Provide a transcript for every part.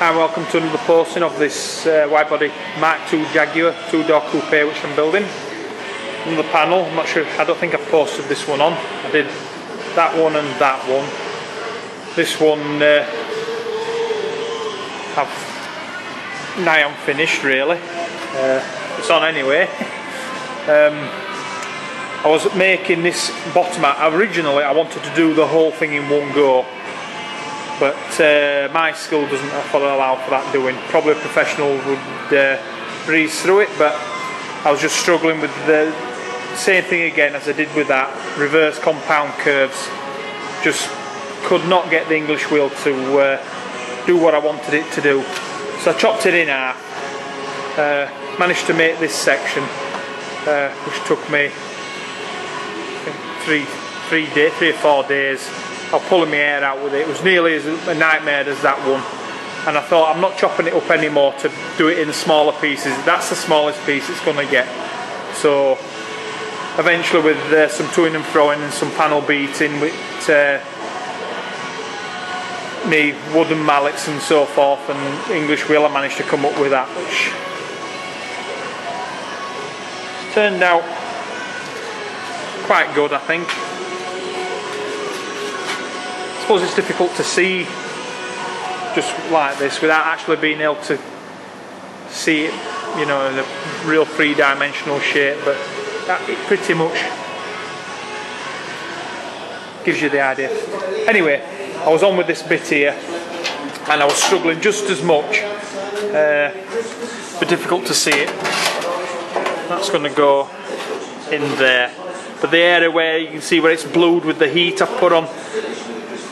Hi, welcome to another posting of this wide-body mk2 Jaguar two-door coupe which I'm building. Another panel, I'm not sure, I don't think I've posted this one on. I did that one and that one. This one I'm finished really. It's on anyway. I was making this bottom out. Originally I wanted to do the whole thing in one go, but my skill doesn't allow for that doing. Probably a professional would breeze through it, but I was just struggling with the same thing again as I did with that, reverse compound curves. Just could not get the English wheel to do what I wanted it to do. So I chopped it in half, managed to make this section, which took me I think 3 or 4 days. I was pulling my hair out with it. It was nearly as a nightmare as that one, and I thought I'm not chopping it up anymore to do it in smaller pieces. That's the smallest piece it's going to get. So eventually, with some toing and throwing and some panel beating with me wooden mallets and so forth and English wheel, I managed to come up with that, which turned out quite good, I think. I suppose it's difficult to see just like this without actually being able to see it, you know, in a real three-dimensional shape, but that it pretty much gives you the idea. Anyway, I was on with this bit here and I was struggling just as much, but difficult to see it. That's going to go in there, but the area where you can see where it's blued with the heat I've put on,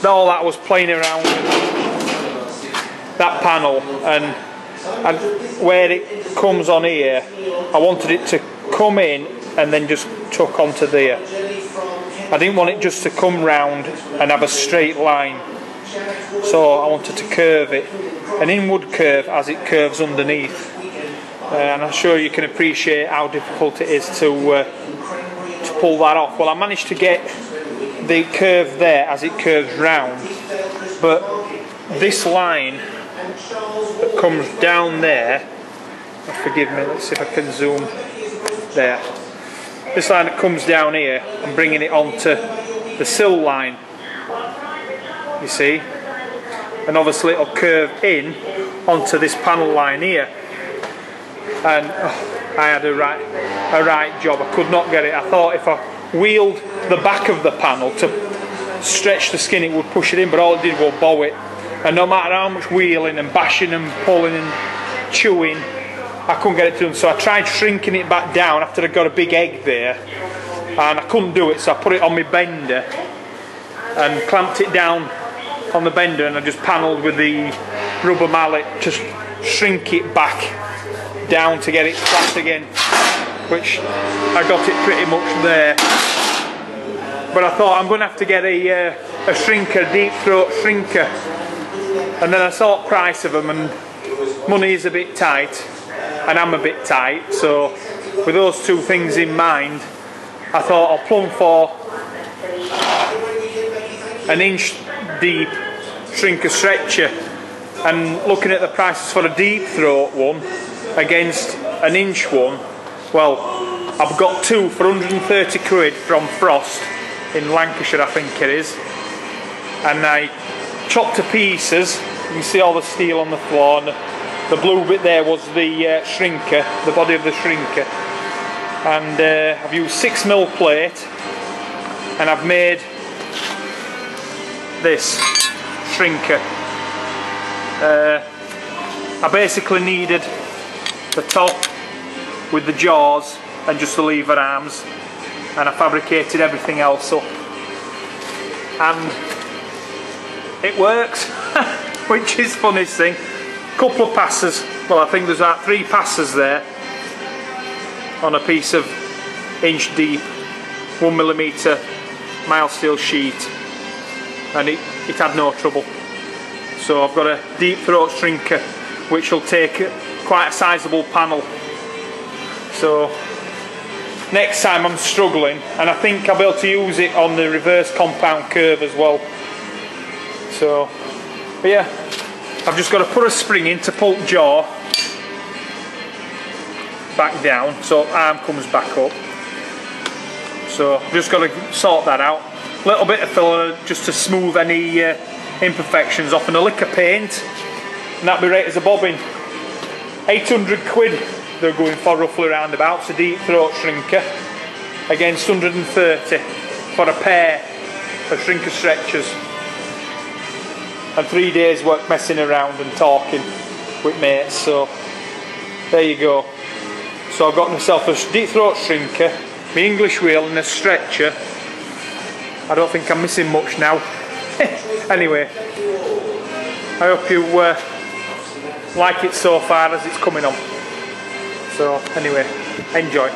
all that was playing around with that panel, and where it comes on here, I wanted it to come in and then just tuck onto there. I didn't want it just to come round and have a straight line, so I wanted to curve it, an inward curve as it curves underneath. And I'm sure you can appreciate how difficult it is to pull that off. Well, I managed to get the curve there as it curves round, but this line that comes down there, forgive me, let's see if I can zoom there. This line that comes down here, I'm bringing it onto the sill line, you see, and obviously it'll curve in onto this panel line here. And I had a right job. I could not get it. I thought if I wheeled the back of the panel to stretch the skin, it would push it in, but all it did was bow it. And no matter how much wheeling and bashing and pulling and chewing, I couldn't get it to them. So I tried shrinking it back down after I got a big egg there, and I couldn't do it. So I put it on my bender and clamped it down on the bender, and I just panelled with the rubber mallet to shrink it back down to get it flat again, which I got it pretty much there. But I thought I'm going to have to get a shrinker, deep throat shrinker, and then I saw the price of them, and money is a bit tight and I'm a bit tight, so with those two things in mind, I thought I'll plumb for an inch deep shrinker stretcher. And looking at the prices for a deep throat one against an inch one, well, I've got two for 130 quid from Frost in Lancashire, I think it is, and I chopped to pieces. You can see all the steel on the floor, and the blue bit there was the shrinker, the body of the shrinker, and I've used 6mm plate, and I've made this shrinker. I basically needed the top with the jaws and just the lever arms, and I fabricated everything else up, and it works, which is the funniest thing. Couple of passes, well, I think there's about 3 passes there on a piece of inch deep 1mm mild steel sheet, and it had no trouble. So I've got a deep throat shrinker which will take quite a sizable panel. So next time I'm struggling, and I think I'll be able to use it on the reverse compound curve as well. So, but yeah, I've just got to put a spring in to pull jaw back down so arm comes back up. So I've just got to sort that out. A little bit of filler just to smooth any imperfections off, and a lick of paint, and that'd be right as a bobbin. 800 quid they're going for roughly around about. It's a deep throat shrinker against 130 for a pair of shrinker stretchers, and 3 days work messing around and talking with mates. So there you go. So I've got myself a deep throat shrinker, my English wheel and a stretcher. I don't think I'm missing much now. Anyway, I hope you like it so far as it's coming on. So anyway, enjoy.